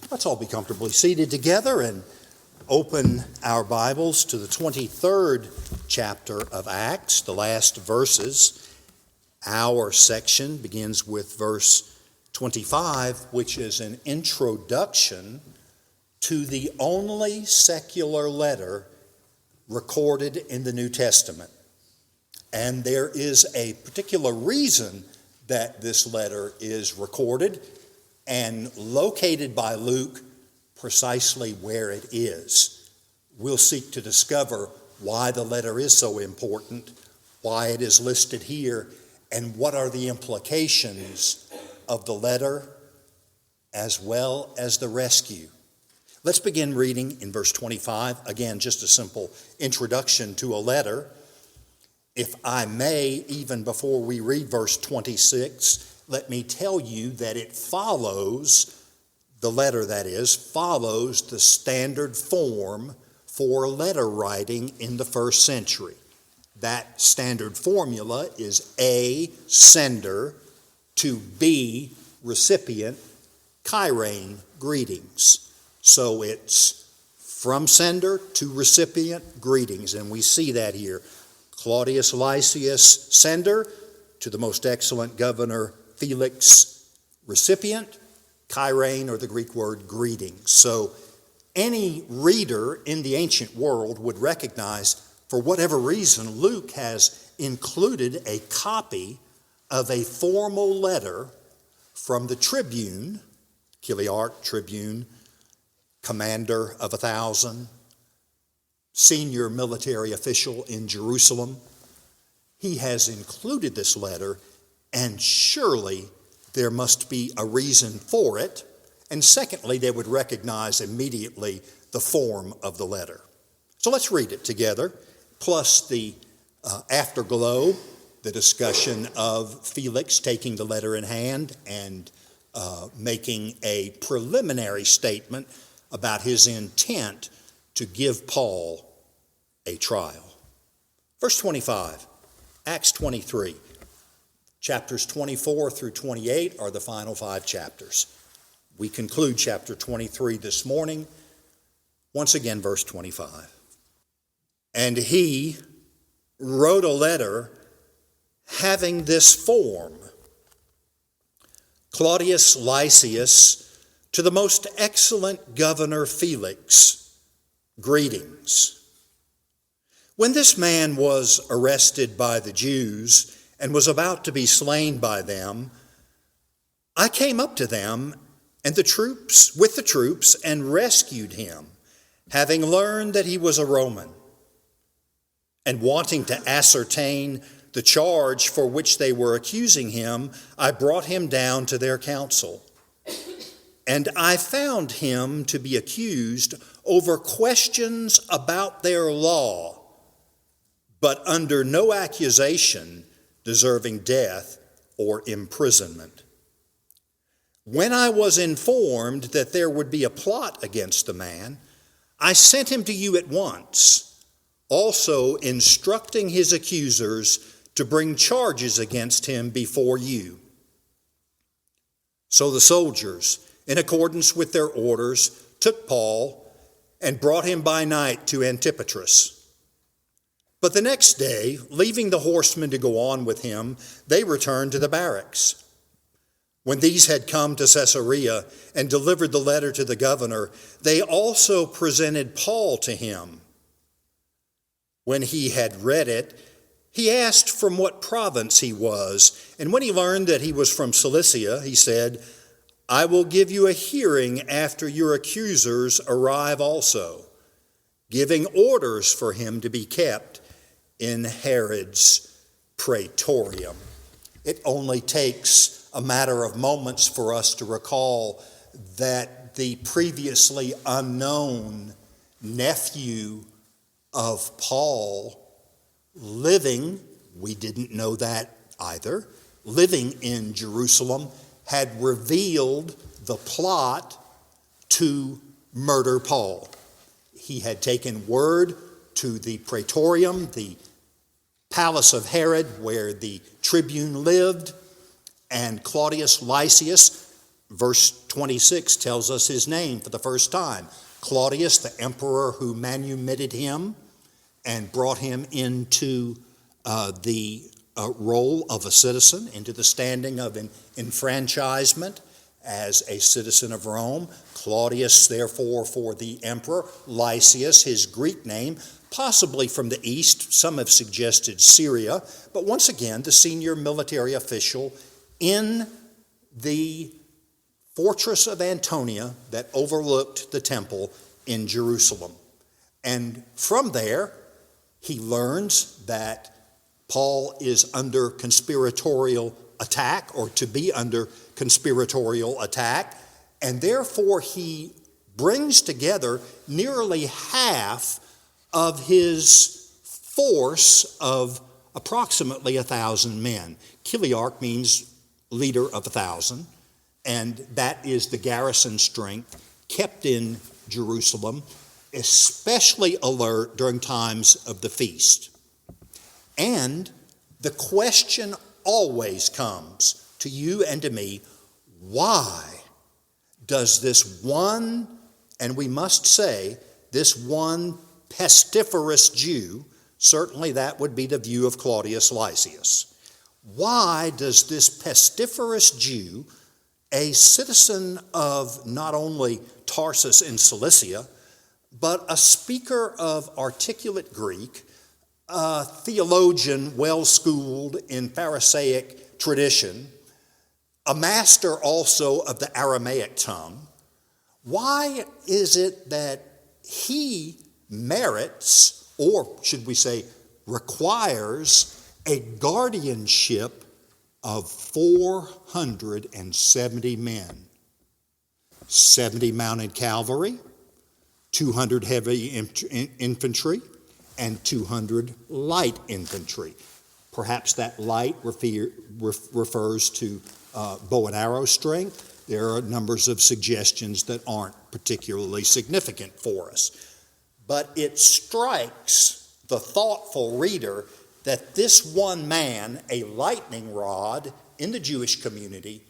Let's all be comfortably seated together and open our Bibles to the 23rd chapter of Acts, the last verses. Our section begins with verse 25, which is an introduction to the only secular letter recorded in the New Testament. And there is a particular reason that this letter is recorded and located by Luke precisely where it is. We'll seek to discover why the letter is so important, why it is listed here, and what are the implications of the letter as well as the rescue. Let's begin reading in verse 25. Again, just a simple introduction to a letter. If I may, even before we read verse 26, let me tell you that it follows, the letter that is, follows the standard form for letter writing in the first century. That standard formula is A, sender, to B, recipient, chirene, greetings. So it's from sender to recipient, greetings, and we see that here. Claudius Lysias, sender, to the most excellent governor Felix, recipient, chirene, or the Greek word greetings. So any reader in the ancient world would recognize, for whatever reason, Luke has included a copy of a formal letter from the tribune, Chiliarch, tribune, commander of 1,000, senior military official in Jerusalem. He has included this letter, and surely there must be a reason for it. And secondly, they would recognize immediately the form of the letter. So let's read it together, plus the afterglow, the discussion of Felix taking the letter in hand and making a preliminary statement about his intent to give Paul a trial. Verse 25, Acts 23. Chapters 24 through 28 are the final 5 chapters. We conclude chapter 23 this morning. Once again, verse 25. And he wrote a letter having this form: Claudius Lysias, to the most excellent governor Felix, greetings. When this man was arrested by the Jews and was about to be slain by them, I came up to them and with the troops and rescued him, having learned that he was a Roman. And wanting to ascertain the charge for which they were accusing him, I brought him down to their council. And I found him to be accused over questions about their law, but under no accusation deserving death or imprisonment. When I was informed that there would be a plot against the man, I sent him to you at once, also instructing his accusers to bring charges against him before you. So the soldiers, in accordance with their orders, took Paul and brought him by night to Antipatris. But the next day, leaving the horsemen to go on with him, they returned to the barracks. When these had come to Caesarea and delivered the letter to the governor, they also presented Paul to him. When he had read it, he asked from what province he was, and when he learned that he was from Cilicia, he said, I will give you a hearing after your accusers arrive also, giving orders for him to be kept in Herod's Praetorium. It only takes a matter of moments for us to recall that the previously unknown nephew of Paul living, we didn't know that either, living in Jerusalem, had revealed the plot to murder Paul. He had taken word to the Praetorium, the palace of Herod, where the tribune lived, and Claudius Lysias Verse 26 tells us his name for the first time. Claudius, the emperor who manumitted him and brought him into the role of a citizen, into the standing of enfranchisement as a citizen of Rome. Claudius, therefore, for the emperor. Lysias, his Greek name, possibly from the east. Some have suggested Syria. But once again, the senior military official in the fortress of Antonia that overlooked the temple in Jerusalem. And from there, he learns that Paul is under conspiratorial attack, or to be under conspiratorial attack, and therefore he brings together nearly half of his force of approximately 1,000 men. Chiliarch means leader of 1,000, and that is the garrison strength kept in Jerusalem, especially alert during times of the feast. And the question always comes to you and to me, why does this one, and we must say, this one pestiferous Jew, certainly that would be the view of Claudius Lysias, why does this pestiferous Jew, a citizen of not only Tarsus in Cilicia, but a speaker of articulate Greek, a theologian well-schooled in Pharisaic tradition, a master also of the Aramaic tongue, why is it that he merits, or should we say requires, a guardianship of 470 men? 70 mounted cavalry, 200 heavy infantry, and 200 light infantry. Perhaps that light refers to bow and arrow strength. There are numbers of suggestions that aren't particularly significant for us. But it strikes the thoughtful reader that this one man, a lightning rod in the Jewish community,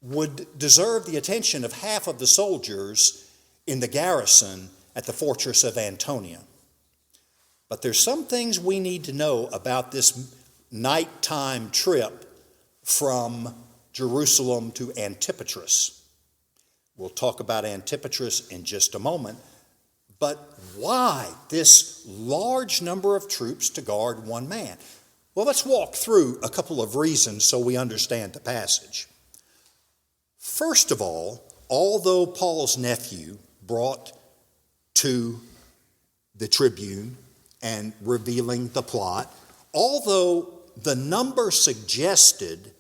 would deserve the attention of half of the soldiers in the garrison at the fortress of Antonia. But there's some things we need to know about this nighttime trip from Jerusalem to Antipatris. We'll talk about Antipatris in just a moment. But why this large number of troops to guard one man? Well, let's walk through a couple of reasons so we understand the passage. First of all, although Paul's nephew brought to the tribune and revealing the plot, although the number suggested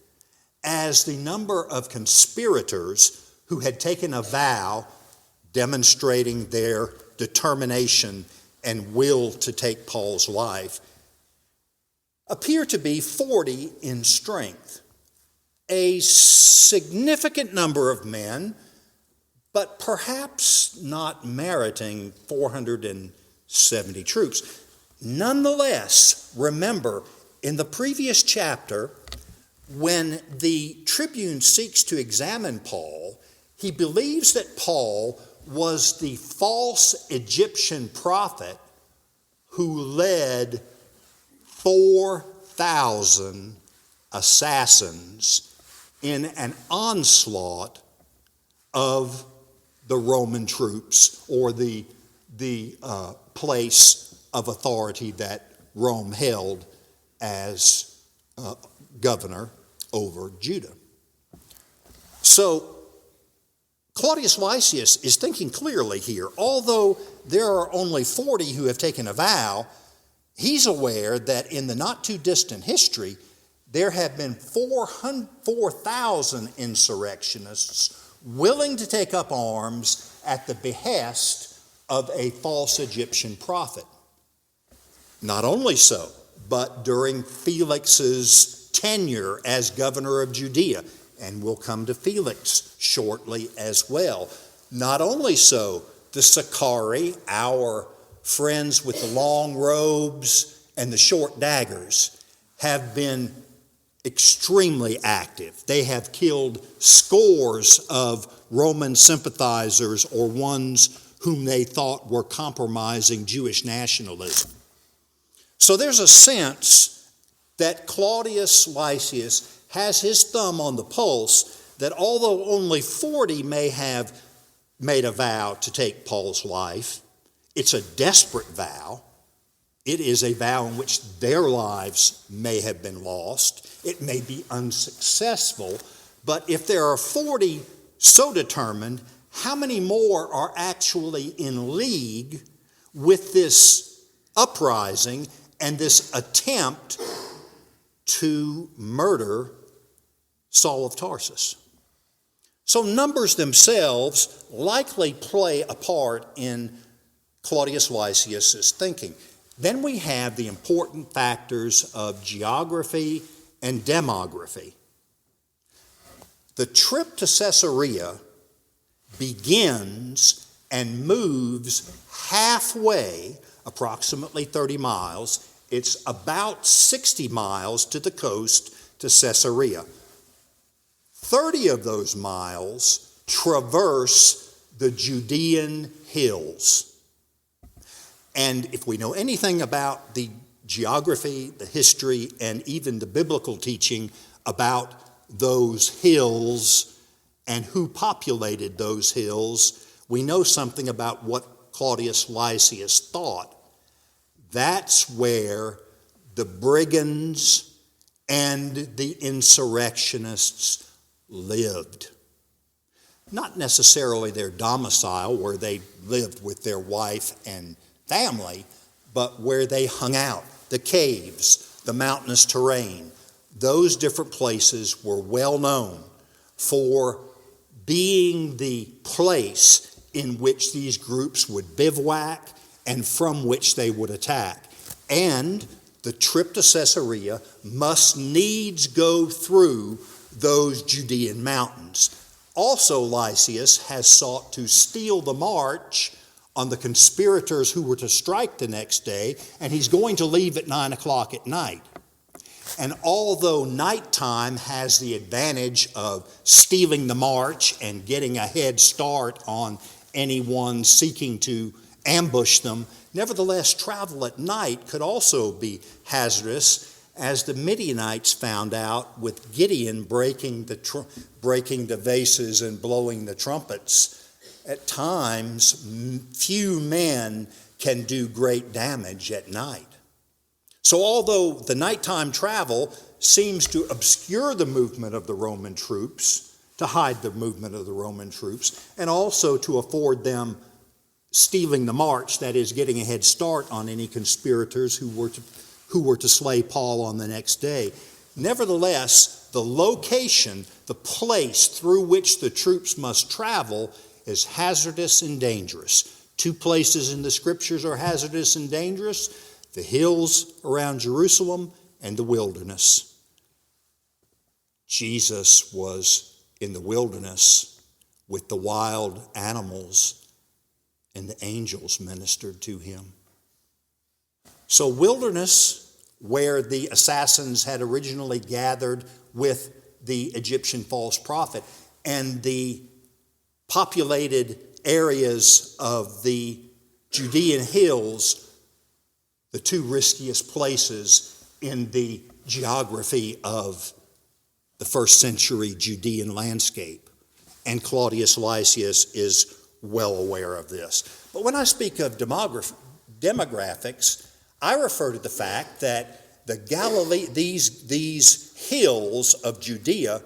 as the number of conspirators who had taken a vow demonstrating their determination and will to take Paul's life, appear to be 40 in strength. A significant number of men, but perhaps not meriting 470 troops. Nonetheless, remember, in the previous chapter, when the tribune seeks to examine Paul, he believes that Paul was the false Egyptian prophet who led 4,000 assassins in an onslaught of the Roman troops, or the place of authority that Rome held as governor over Judah. So Claudius Lysias is thinking clearly here. Although there are only 40 who have taken a vow, he's aware that in the not too distant history, there have been 4,000 insurrectionists willing to take up arms at the behest of a false Egyptian prophet. Not only so, but during Felix's tenure as governor of Judea, and we'll come to Felix shortly as well. Not only so, the Sicarii, our friends with the long robes and the short daggers, have been extremely active. They have killed scores of Roman sympathizers or ones whom they thought were compromising Jewish nationalism. So there's a sense that Claudius Lysias has his thumb on the pulse, that although only 40 may have made a vow to take Paul's life, it's a desperate vow. It is a vow in which their lives may have been lost. It may be unsuccessful, but if there are 40 so determined, how many more are actually in league with this uprising and this attempt to murder Saul of Tarsus? So numbers themselves likely play a part in Claudius Lysias' thinking. Then we have the important factors of geography and demography. The trip to Caesarea begins and moves halfway, approximately 30 miles. It's about 60 miles to the coast to Caesarea. 30 of those miles traverse the Judean hills. And if we know anything about the geography, the history, and even the biblical teaching about those hills and who populated those hills, we know something about what Claudius Lysias thought. That's where the brigands and the insurrectionists lived. Not necessarily their domicile, where they lived with their wife and family, but where they hung out, the caves, the mountainous terrain. Those different places were well known for being the place in which these groups would bivouac and from which they would attack. And the trip to Caesarea must needs go through those Judean mountains. Also, Lysias has sought to steal the march on the conspirators who were to strike the next day, and he's going to leave at 9 o'clock at night. And although nighttime has the advantage of stealing the march and getting a head start on anyone seeking to ambush them, nevertheless, travel at night could also be hazardous, as the Midianites found out with Gideon breaking the vases and blowing the trumpets. At times, few men can do great damage at night. So although the nighttime travel seems to obscure the movement of the Roman troops, to hide the movement of the Roman troops, and also to afford them stealing the march, that is, getting a head start on any conspirators who were to slay Paul on the next day. Nevertheless, the location, the place through which the troops must travel is hazardous and dangerous. Two places in the Scriptures are hazardous and dangerous: the hills around Jerusalem and the wilderness. Jesus was in the wilderness with the wild animals, and the angels ministered to him. So wilderness, where the assassins had originally gathered with the Egyptian false prophet, and the populated areas of the Judean hills, the two riskiest places in the geography of the first century Judean landscape. And Claudius Lysias is well aware of this. But when I speak of demographics, I refer to the fact that these hills of Judea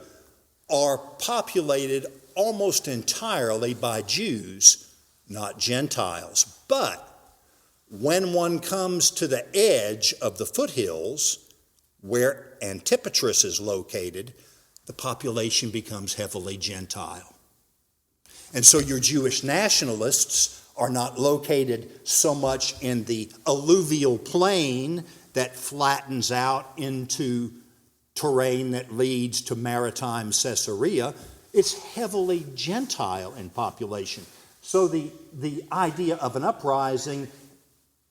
are populated almost entirely by Jews, not Gentiles. But when one comes to the edge of the foothills, where Antipatris is located, the population becomes heavily Gentile. And so your Jewish nationalists are not located so much in the alluvial plain that flattens out into terrain that leads to maritime Caesarea. It's heavily Gentile in population. So the idea of an uprising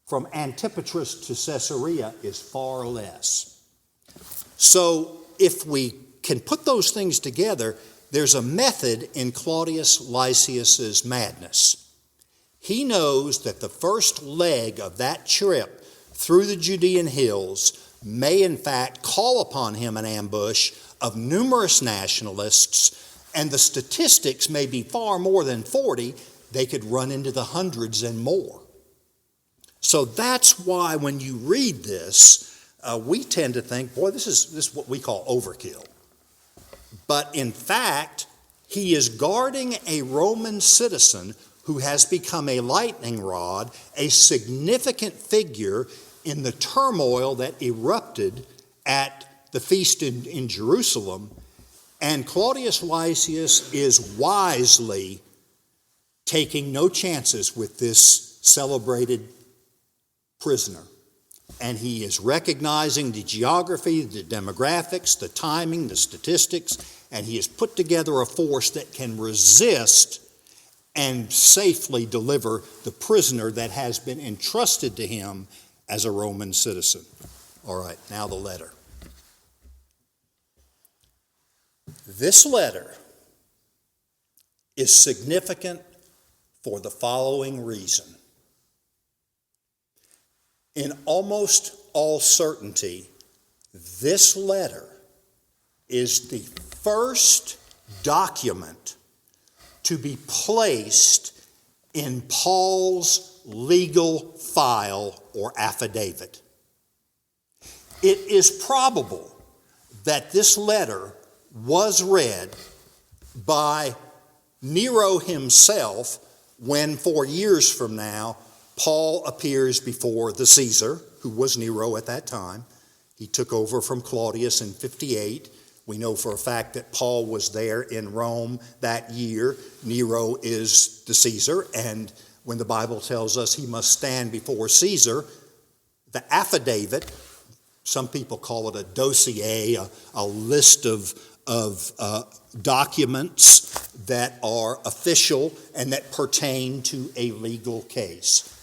from Antipatris to Caesarea is far less. So if we can put those things together, there's a method in Claudius Lysias's madness. He knows that the first leg of that trip through the Judean hills may in fact call upon him an ambush of numerous nationalists, and the statistics may be far more than 40. They could run into the hundreds and more. So that's why when you read this, we tend to think, boy, this is what we call overkill. But in fact, he is guarding a Roman citizen who has become a lightning rod, a significant figure in the turmoil that erupted at the feast in Jerusalem. And Claudius Lysias is wisely taking no chances with this celebrated prisoner. And he is recognizing the geography, the demographics, the timing, the statistics, and he has put together a force that can resist and safely deliver the prisoner that has been entrusted to him as a Roman citizen. All right, now the letter. This letter is significant for the following reason. In almost all certainty, this letter is the first document to be placed in Paul's legal file or affidavit. It is probable that this letter was read by Nero himself when 4 years from now Paul appears before the Caesar, who was Nero at that time. He took over from Claudius in 58. We know for a fact that Paul was there in Rome that year. Nero is the Caesar, and when the Bible tells us he must stand before Caesar, the affidavit, some people call it a dossier, a list of documents that are official and that pertain to a legal case.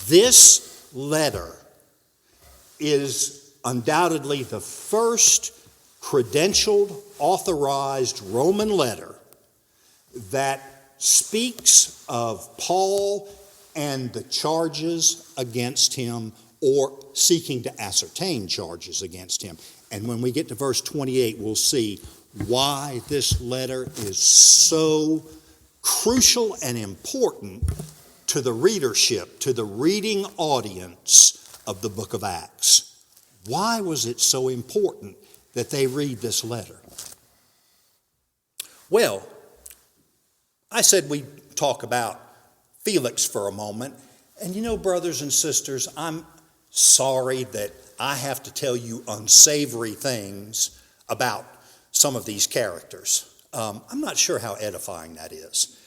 This letter is undoubtedly the first credentialed, authorized Roman letter that speaks of Paul and the charges against him, or seeking to ascertain charges against him. And when we get to verse 28, we'll see why this letter is so crucial and important to the readership, to the reading audience of the book of Acts. Why was it so important that they read this letter? Well, I said we'd talk about Felix for a moment. And you know, brothers and sisters, I'm sorry that I have to tell you unsavory things about some of these characters. I'm not sure how edifying that is.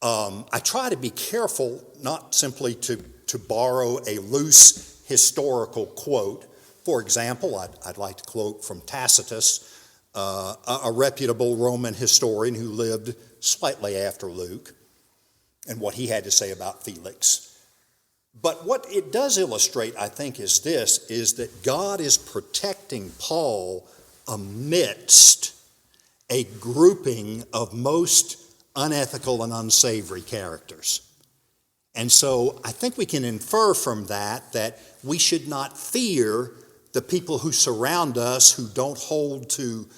I try to be careful not simply to borrow a loose historical quote. For example, I'd like to quote from Tacitus, a reputable Roman historian who lived slightly after Luke, and what he had to say about Felix. But what it does illustrate, I think, is that God is protecting Paul amidst a grouping of most unethical and unsavory characters. And so I think we can infer from that we should not fear the people who surround us who don't hold to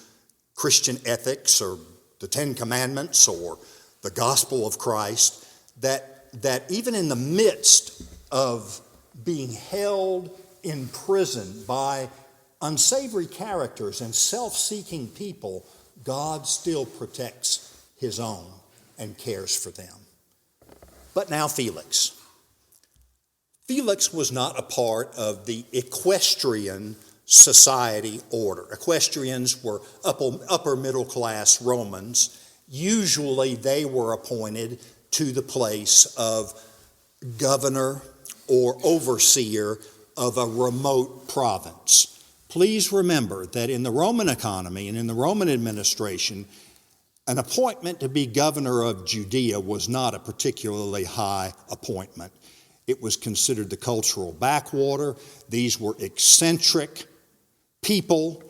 Christian ethics or the Ten Commandments or the gospel of Christ, that even in the midst of being held in prison by unsavory characters and self-seeking people, God still protects his own and cares for them. But now Felix. Felix was not a part of the equestrian society order. Equestrians were upper middle class Romans. Usually they were appointed to the place of governor or overseer of a remote province. Please remember that in the Roman economy and in the Roman administration, an appointment to be governor of Judea was not a particularly high appointment. It was considered the cultural backwater. These were eccentric people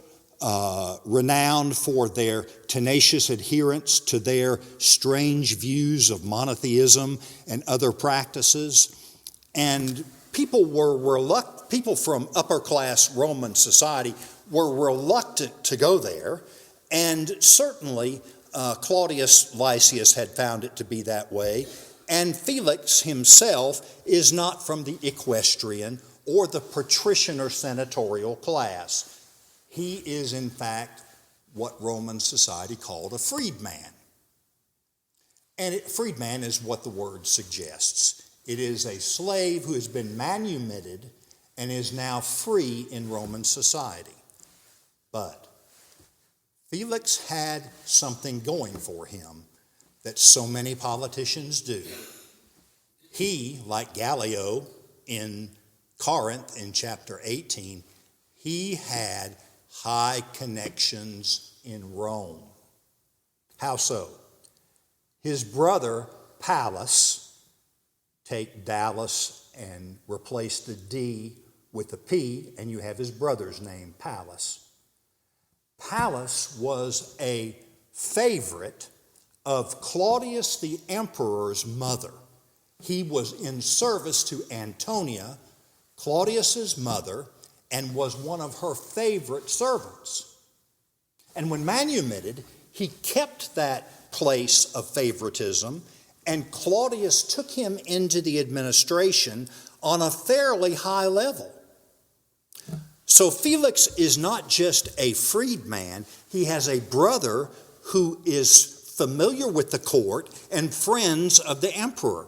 renowned for their tenacious adherence to their strange views of monotheism and other practices. And people from upper class Roman society were reluctant to go there, and certainly Claudius Lysias had found it to be that way, and Felix himself is not from the equestrian or the patrician or senatorial class. He is, in fact, what Roman society called a freedman. And freedman is what the word suggests. It is a slave who has been manumitted and is now free in Roman society. But Felix had something going for him that so many politicians do. He, like Gallio in Corinth in chapter 18, he had high connections in Rome. How so? His brother Pallas, take Dallas and replace the D with a P, and you have his brother's name, Pallas. Pallas was a favorite of Claudius the emperor's mother. He was in service to Antonia, Claudius's mother, and was one of her favorite servants. And when manumitted, he kept that place of favoritism, and Claudius took him into the administration on a fairly high level. So Felix is not just a freedman, he has a brother who is familiar with the court and friends of the emperor.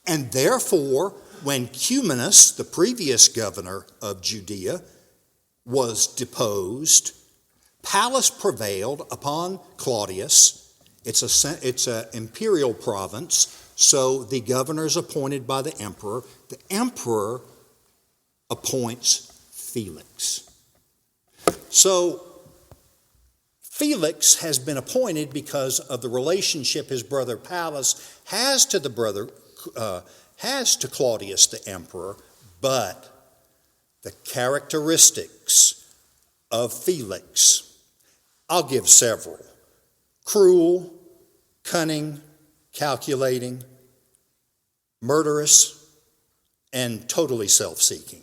And therefore, when Cumanus, the previous governor of Judea, was deposed, Pallas prevailed upon Claudius. It's an imperial province, so the governor is appointed by the emperor. The emperor appoints Felix. So Felix has been appointed because of the relationship his brother Pallas has to Claudius the emperor, but the characteristics of Felix, I'll give several: cruel, cunning, calculating, murderous, and totally self-seeking.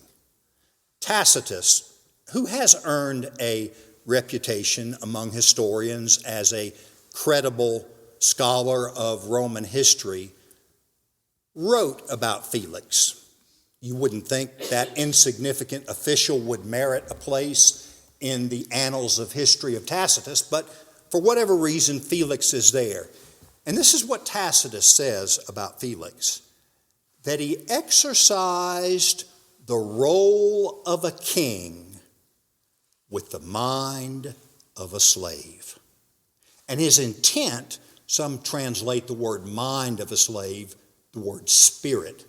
Tacitus, who has earned a reputation among historians as a credible scholar of Roman history, wrote about Felix. You wouldn't think that insignificant official would merit a place in the annals of history of Tacitus, but for whatever reason, Felix is there. And this is what Tacitus says about Felix: that he exercised the role of a king with the mind of a slave. And his intent, some translate the word mind of a slave, the word spirit.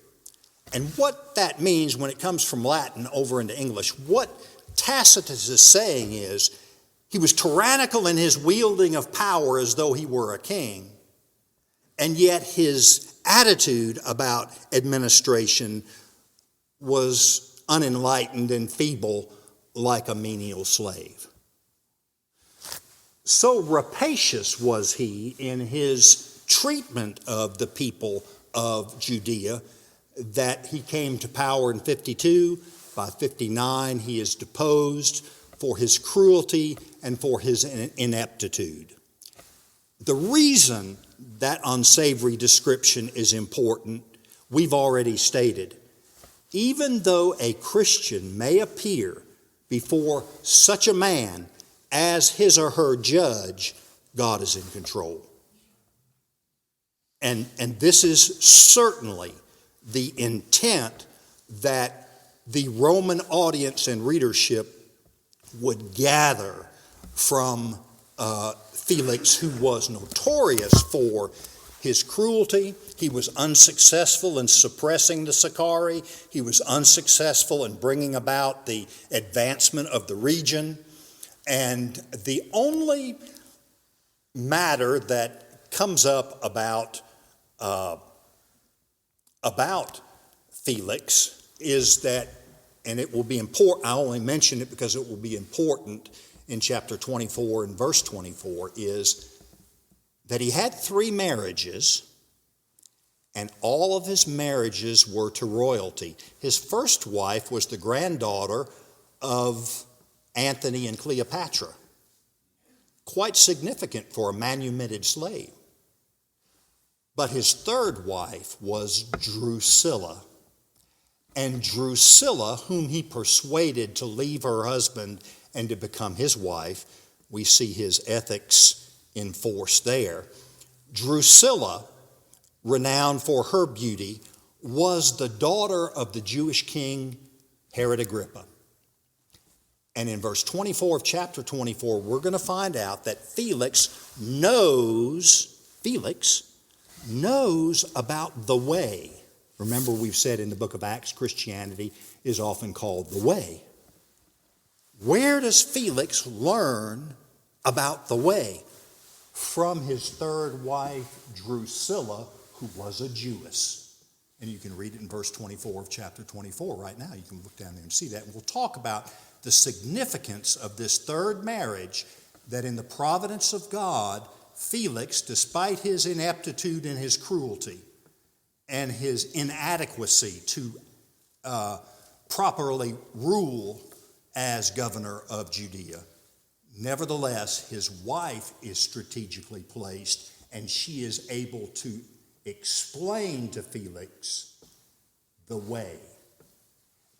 And what that means when it comes from Latin over into English, what Tacitus is saying is he was tyrannical in his wielding of power as though he were a king, and yet his attitude about administration was unenlightened and feeble like a menial slave. So rapacious was he in his treatment of the people of Judea that he came to power in 52. By 59, he is deposed for his cruelty and for his ineptitude. The reason that unsavory description is important, we've already stated. Even though a Christian may appear before such a man as his or her judge, God is in control. And this is certainly the intent that the Roman audience and readership would gather from Felix, who was notorious for his cruelty. He was unsuccessful in suppressing the Sicarii. He was unsuccessful in bringing about the advancement of the region. And the only matter that comes up about Felix is that, and it will be important, I only mention it because it will be important in chapter 24 and verse 24 is that he had 3 marriages, and all of his marriages were to royalty. His first wife was the granddaughter of Antony and Cleopatra. Quite significant for a manumitted slave. But his third wife was Drusilla. And Drusilla, whom he persuaded to leave her husband and to become his wife, we see his ethics enforced there. Drusilla, renowned for her beauty, was the daughter of the Jewish king Herod Agrippa. And in verse 24 of chapter 24, we're going to find out that Felix knows about the way. Remember, we've said in the book of Acts, Christianity is often called the way. Where does Felix learn about the way? From his third wife, Drusilla, who was a Jewess. And you can read it in verse 24 of chapter 24 right now. You can look down there and see that. And we'll talk about the significance of this third marriage, that in the providence of God, Felix, despite his ineptitude and his cruelty and his inadequacy to properly rule as governor of Judea, nevertheless, his wife is strategically placed, and she is able to explain to Felix the way.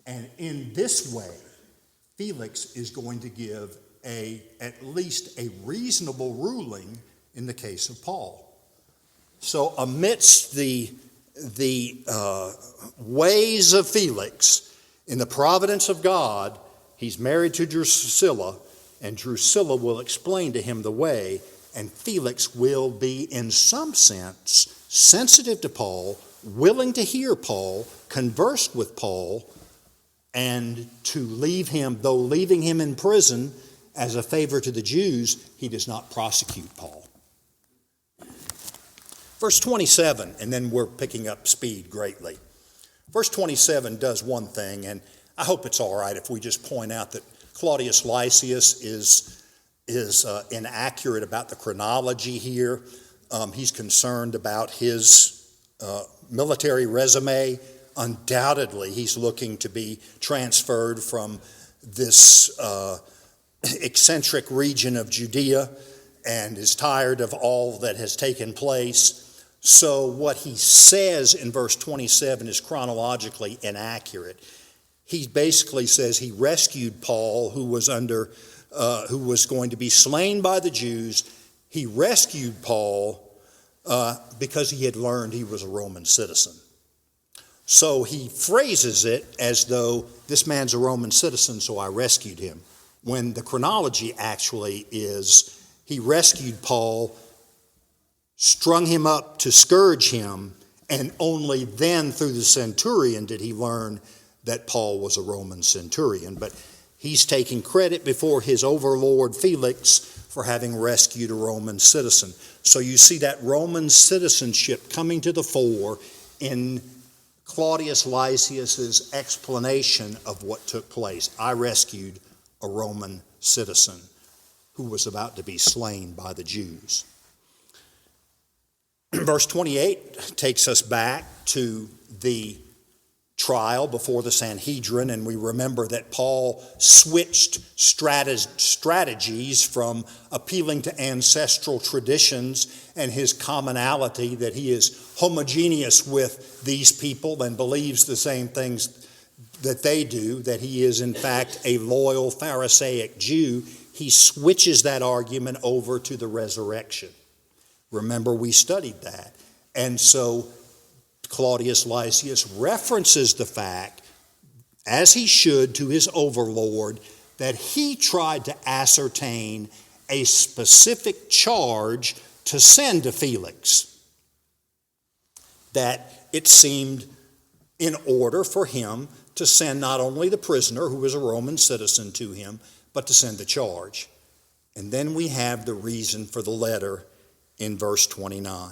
And in this way, Felix is going to give at least a reasonable ruling in the case of Paul. So amidst the ways of Felix, in the providence of God, he's married to Drusilla, and Drusilla will explain to him the way, and Felix will be, in some sense, sensitive to Paul, willing to hear Paul, converse with Paul, and to leave him, though leaving him in prison as a favor to the Jews, he does not prosecute Paul. Verse 27, and then we're picking up speed greatly. Verse 27 does one thing, and I hope it's all right if we just point out that Claudius Lysias is inaccurate about the chronology here. He's concerned about his military resume. Undoubtedly, he's looking to be transferred from this eccentric region of Judea and is tired of all that has taken place. So what he says in verse 27 is chronologically inaccurate. He basically says he rescued Paul, who was going to be slain by the Jews. He rescued Paul because he had learned he was a Roman citizen. So he phrases it as though this man's a Roman citizen, so I rescued him. When the chronology actually is he rescued Paul, strung him up to scourge him, and only then through the centurion did he learn that Paul was a Roman centurion. But he's taking credit before his overlord Felix for having rescued a Roman citizen. So you see that Roman citizenship coming to the fore in Claudius Lysias's explanation of what took place. I rescued a Roman citizen who was about to be slain by the Jews. Verse 28 takes us back to the trial before the Sanhedrin, and we remember that Paul switched strategies from appealing to ancestral traditions and his commonality, that he is homogeneous with these people and believes the same things that they do, that he is in fact a loyal Pharisaic Jew. He switches that argument over to the resurrection. Remember, we studied that. And so Claudius Lysias references the fact, as he should to his overlord, that he tried to ascertain a specific charge to send to Felix. That it seemed in order for him to send not only the prisoner, who was a Roman citizen, to him, but to send the charge. And then we have the reason for the letter in verse 29,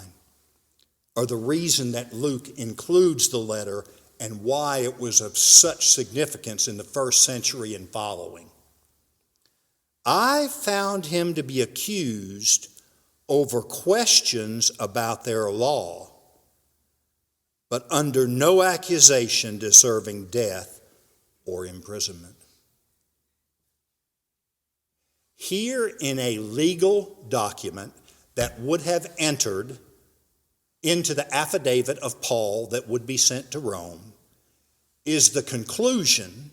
or the reason that Luke includes the letter and why it was of such significance in the first century and following. I found him to be accused over questions about their law, but under no accusation deserving death or imprisonment. Here in a legal document that would have entered into the affidavit of Paul that would be sent to Rome is the conclusion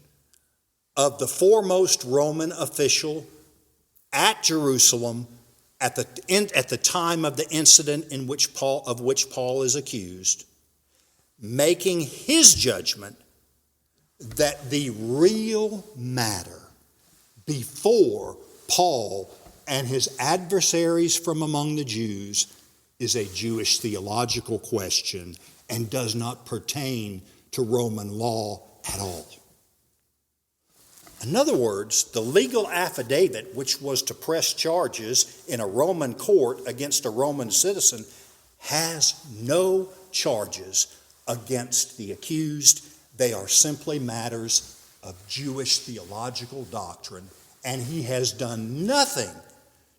of the foremost Roman official at Jerusalem at the time of the incident of which Paul is accused, making his judgment that the real matter before Paul and his adversaries from among the Jews is a Jewish theological question and does not pertain to Roman law at all. In other words, the legal affidavit which was to press charges in a Roman court against a Roman citizen has no charges against the accused. They are simply matters of Jewish theological doctrine, and he has done nothing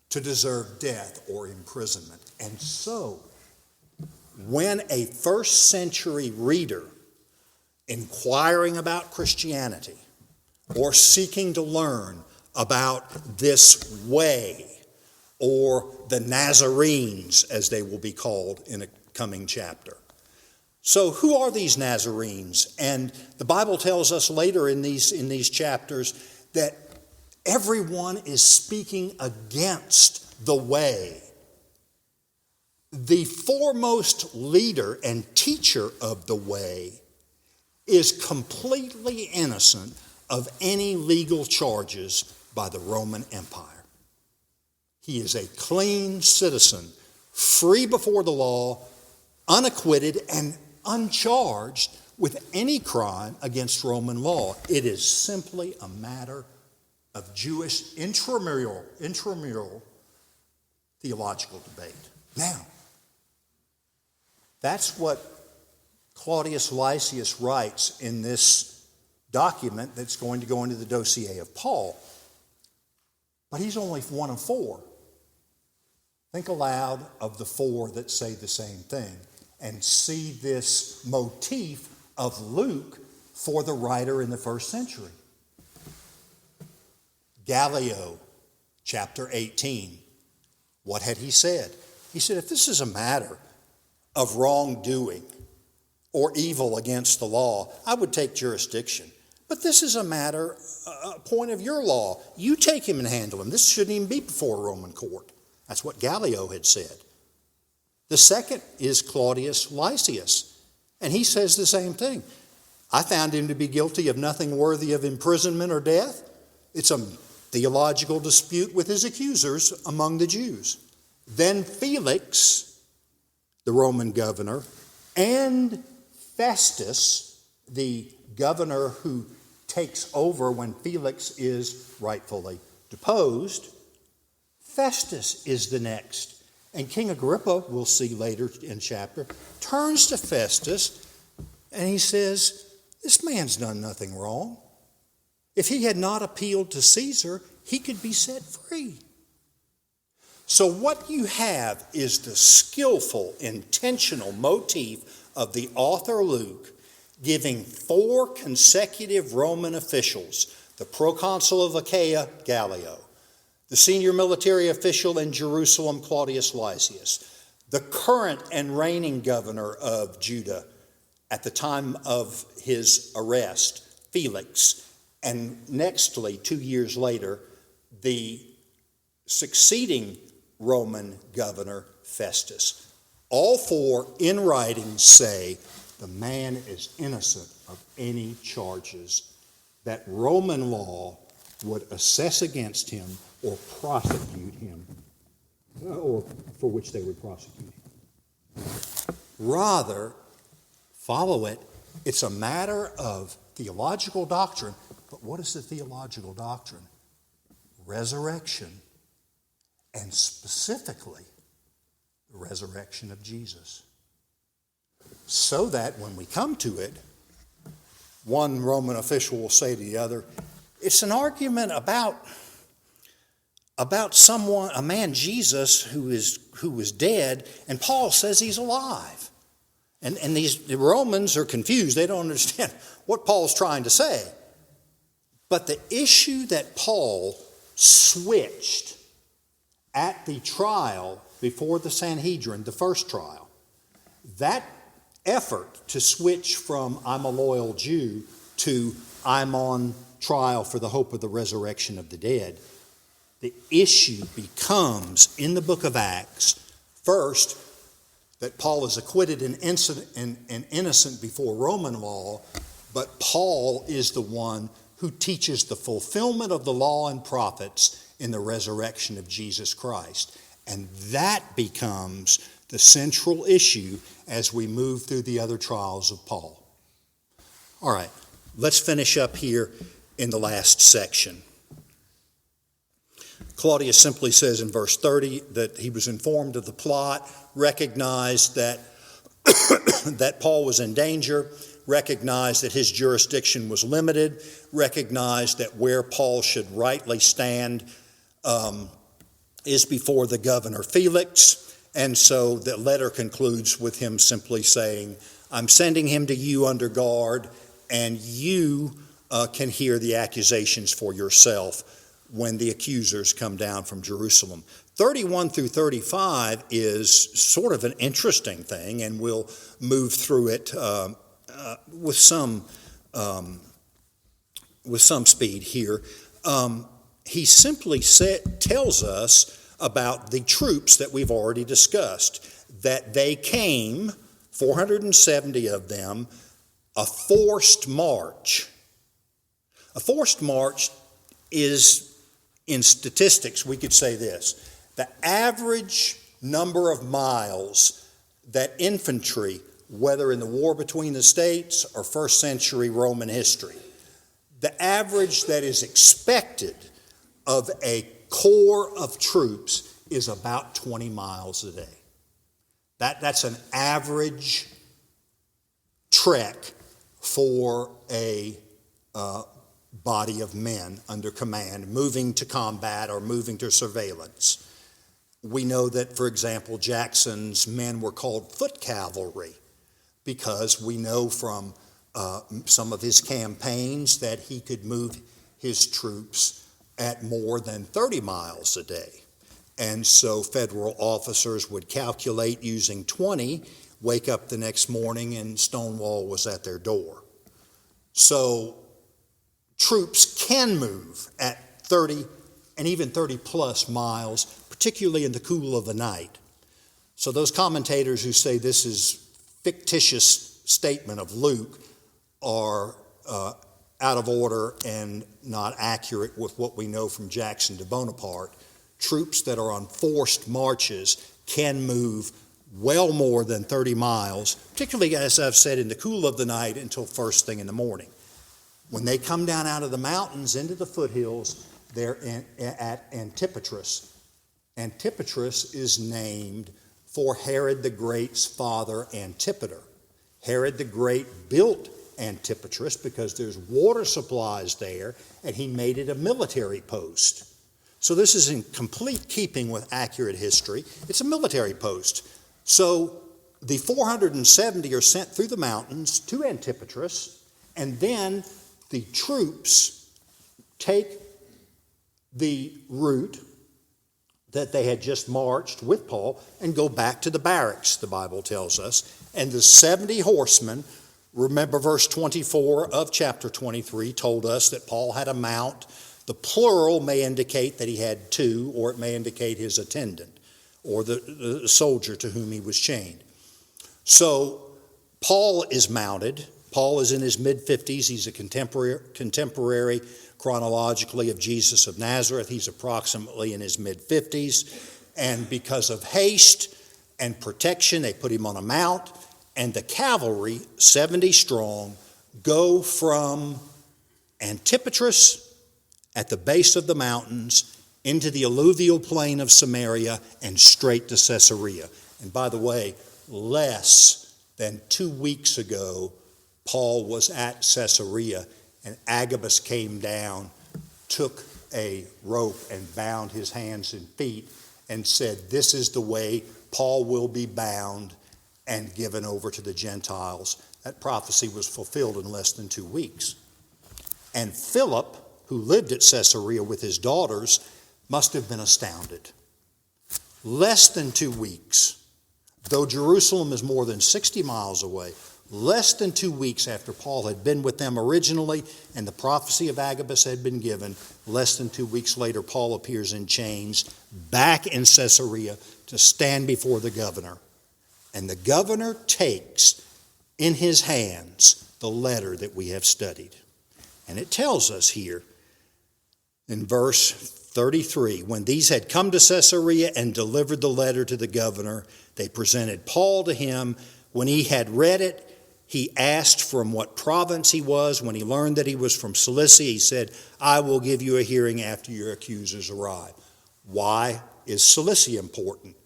to deserve death or imprisonment. And so, when a first century reader inquiring about Christianity or seeking to learn about this way, or the Nazarenes, as they will be called in a coming chapter. So who are these Nazarenes? And the Bible tells us later in these chapters that everyone is speaking against the way. The foremost leader and teacher of the way is completely innocent of any legal charges by the Roman Empire. He is a clean citizen, free before the law, unacquitted, and uncharged with any crime against Roman law. It is simply a matter of Jewish intramural theological debate. Now, that's what Claudius Lysias writes in this document that's going to go into the dossier of Paul. But he's only one of four. Think aloud of the four that say the same thing and see this motif of Luke for the writer in the first century. Gallio, chapter 18. What had he said? He said, if this is a matter of wrongdoing or evil against the law, I would take jurisdiction. But this is a matter, a point of your law. You take him and handle him. This shouldn't even be before a Roman court. That's what Gallio had said. The second is Claudius Lysias, and he says the same thing. I found him to be guilty of nothing worthy of imprisonment or death. It's a theological dispute with his accusers among the Jews. Then Felix, the Roman governor, and Festus, the governor who takes over when Felix is rightfully deposed. Festus is the next. And King Agrippa, we'll see later in chapter, turns to Festus and he says, this man's done nothing wrong. If he had not appealed to Caesar, he could be set free. So what you have is the skillful, intentional motif of the author Luke giving four consecutive Roman officials, the proconsul of Achaia, Gallio, the senior military official in Jerusalem, Claudius Lysias, the current and reigning governor of Judah at the time of his arrest, Felix, and nextly, 2 years later, the succeeding Roman governor, Festus. All four in writing say the man is innocent of any charges that Roman law would assess against him or prosecute him, or for which they would prosecute him. Rather, follow it, it's a matter of theological doctrine. But what is the theological doctrine? Resurrection, and specifically, the resurrection of Jesus. So that when we come to it, one Roman official will say to the other, it's an argument about about someone, a man, Jesus, who was dead, and Paul says he's alive. And the Romans are confused. They don't understand what Paul's trying to say. But the issue that Paul switched at the trial before the Sanhedrin, the first trial, that effort to switch from I'm a loyal Jew to I'm on trial for the hope of the resurrection of the dead, the issue becomes in the book of Acts, first, that Paul is acquitted and innocent before Roman law, but Paul is the one who teaches the fulfillment of the law and prophets in the resurrection of Jesus Christ. And that becomes the central issue as we move through the other trials of Paul. All right, let's finish up here in the last section. Claudius simply says in verse 30 that he was informed of the plot, recognized that, that Paul was in danger, recognized that his jurisdiction was limited, recognized that where Paul should rightly stand is before the governor Felix. And so the letter concludes with him simply saying, I'm sending him to you under guard, and you can hear the accusations for yourself when the accusers come down from Jerusalem. 31 through 35 is sort of an interesting thing, and we'll move through it with some speed here. He simply tells us about the troops that we've already discussed, that they came, 470 of them, a forced march. A forced march is, in statistics, we could say this: the average number of miles that infantry, whether in the war between the states or first century Roman history, the average that is expected of a corps of troops is about 20 miles a day. That's an average trek for a body of men under command, moving to combat or moving to surveillance. We know that, for example, Jackson's men were called foot cavalry because we know from some of his campaigns that he could move his troops at more than 30 miles a day. And so federal officers would calculate using 20, wake up the next morning, and Stonewall was at their door. So troops can move at 30 and even 30 plus miles, particularly in the cool of the night. So those commentators who say this is fictitious statement of Luke are out of order and not accurate with what we know from Jackson to Bonaparte. Troops that are on forced marches can move well more than 30 miles, particularly, as I've said, in the cool of the night until first thing in the morning. When they come down out of the mountains into the foothills, they're at Antipatris. Antipatris is named for Herod the Great's father, Antipater. Herod the Great built Antipatris because there's water supplies there, and he made it a military post. So this is in complete keeping with accurate history. It's a military post. So the 470 are sent through the mountains to Antipatris, and then the troops take the route that they had just marched with Paul and go back to the barracks, the Bible tells us. And the 70 horsemen, remember verse 24 of chapter 23 told us that Paul had a mount. The plural may indicate that he had two, or it may indicate his attendant or the soldier to whom he was chained. So Paul is mounted. Paul is in his mid-50s. He's a contemporary chronologically of Jesus of Nazareth. He's approximately in his mid-50s. And because of haste and protection, they put him on a mount. And the cavalry, 70 strong, go from Antipatris at the base of the mountains into the alluvial plain of Samaria and straight to Caesarea. And by the way, less than 2 weeks ago, Paul was at Caesarea, and Agabus came down, took a rope and bound his hands and feet and said, "This is the way Paul will be bound and given over to the Gentiles." That prophecy was fulfilled in less than 2 weeks. And Philip, who lived at Caesarea with his daughters, must have been astounded. Less than 2 weeks, though Jerusalem is more than 60 miles away, less than 2 weeks after Paul had been with them originally and the prophecy of Agabus had been given, less than 2 weeks later, Paul appears in chains back in Caesarea to stand before the governor. And the governor takes in his hands the letter that we have studied. And it tells us here in verse 33, when these had come to Caesarea and delivered the letter to the governor, they presented Paul to him. When he had read it, he asked from what province he was. When he learned that he was from Cilicia, he said, "I will give you a hearing after your accusers arrive." Why is Cilicia important?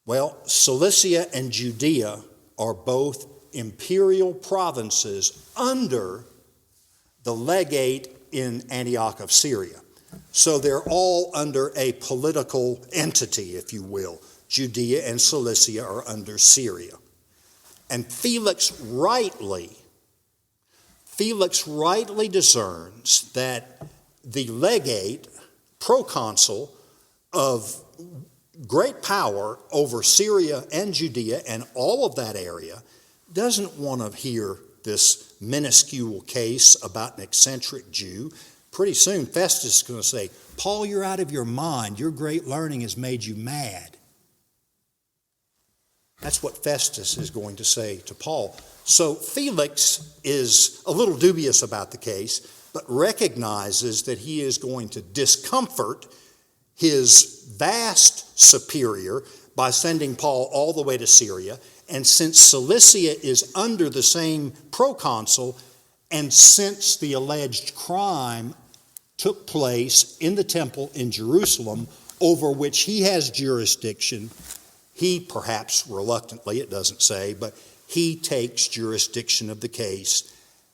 Well, Cilicia and Judea are both imperial provinces under the legate in Antioch of Syria. So they're all under a political entity, if you will. Judea and Cilicia are under Syria. And Felix rightly discerns that the legate, proconsul of great power over Syria and Judea and all of that area, doesn't want to hear this minuscule case about an eccentric Jew. Pretty soon Festus is going to say, "Paul, you're out of your mind. Your great learning has made you mad." That's what Festus is going to say to Paul. So Felix is a little dubious about the case, but recognizes that he is going to discomfort his vast superior by sending Paul all the way to Syria. And since Cilicia is under the same proconsul, and since the alleged crime took place in the temple in Jerusalem, over which he has jurisdiction, he, perhaps reluctantly, it doesn't say, but he takes jurisdiction of the case.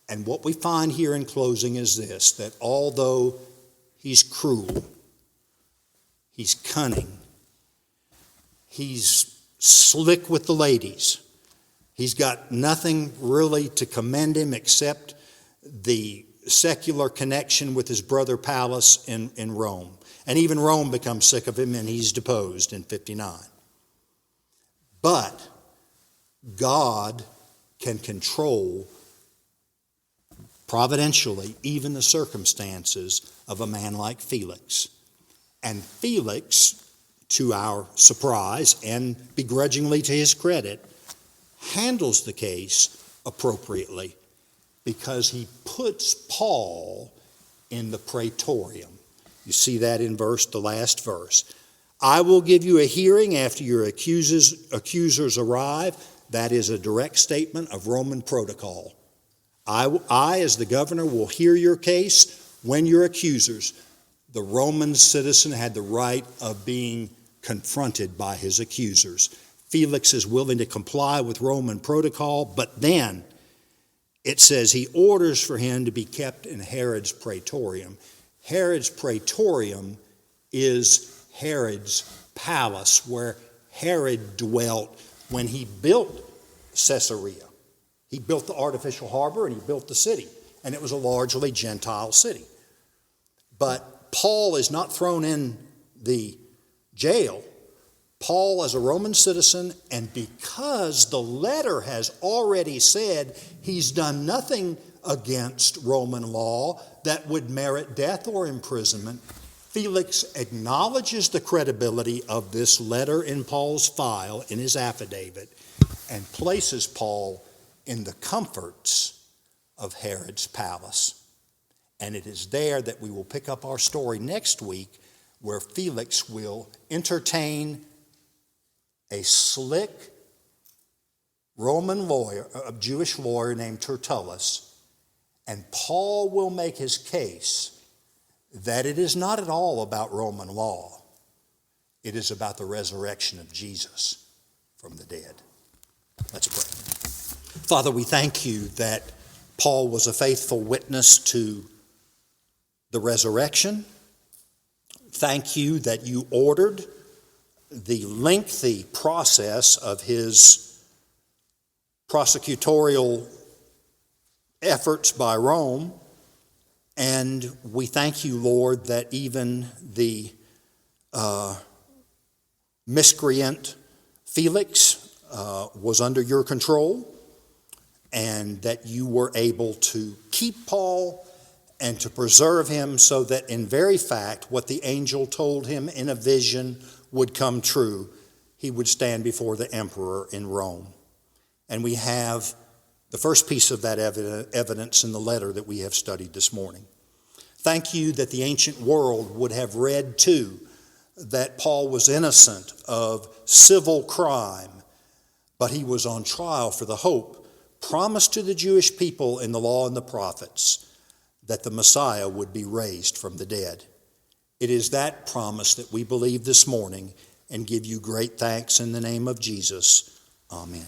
And what we find here in closing is this, that although he's cruel, he's cunning, he's slick with the ladies, he's got nothing really to commend him except the secular connection with his brother Pallas in Rome. And even Rome becomes sick of him and he's deposed in 59. But God can control providentially even the circumstances of a man like Felix. And Felix, to our surprise and begrudgingly to his credit, handles the case appropriately because he puts Paul in the Praetorium. You see that in the last verse. "I will give you a hearing after your accusers arrive." That is a direct statement of Roman protocol. I, as the governor, will hear your case when your accusers. The Roman citizen had the right of being confronted by his accusers. Felix is willing to comply with Roman protocol, but then it says he orders for him to be kept in Herod's Praetorium. Herod's Praetorium is Herod's palace where Herod dwelt when he built Caesarea. He built the artificial harbor and he built the city, and it was a largely Gentile city. But Paul is not thrown in the jail. Paul is a Roman citizen, and because the letter has already said he's done nothing against Roman law that would merit death or imprisonment, Felix acknowledges the credibility of this letter in Paul's file, in his affidavit, and places Paul in the comforts of Herod's palace. And it is there that we will pick up our story next week, where Felix will entertain a slick Roman lawyer, a Jewish lawyer named Tertullus, and Paul will make his case that it is not at all about Roman law. It is about the resurrection of Jesus from the dead. Let's pray. Father, we thank you that Paul was a faithful witness to the resurrection, thank you that you ordered the lengthy process of his prosecutorial efforts by Rome. And we thank you, Lord, that even the miscreant Felix was under your control, and that you were able to keep Paul and to preserve him so that in very fact what the angel told him in a vision would come true. He would stand before the emperor in Rome. And we have the first piece of that evidence in the letter that we have studied this morning. Thank you that the ancient world would have read too that Paul was innocent of civil crime, but he was on trial for the hope promised to the Jewish people in the law and the prophets, that the Messiah would be raised from the dead. It is that promise that we believe this morning and give you great thanks in the name of Jesus. Amen.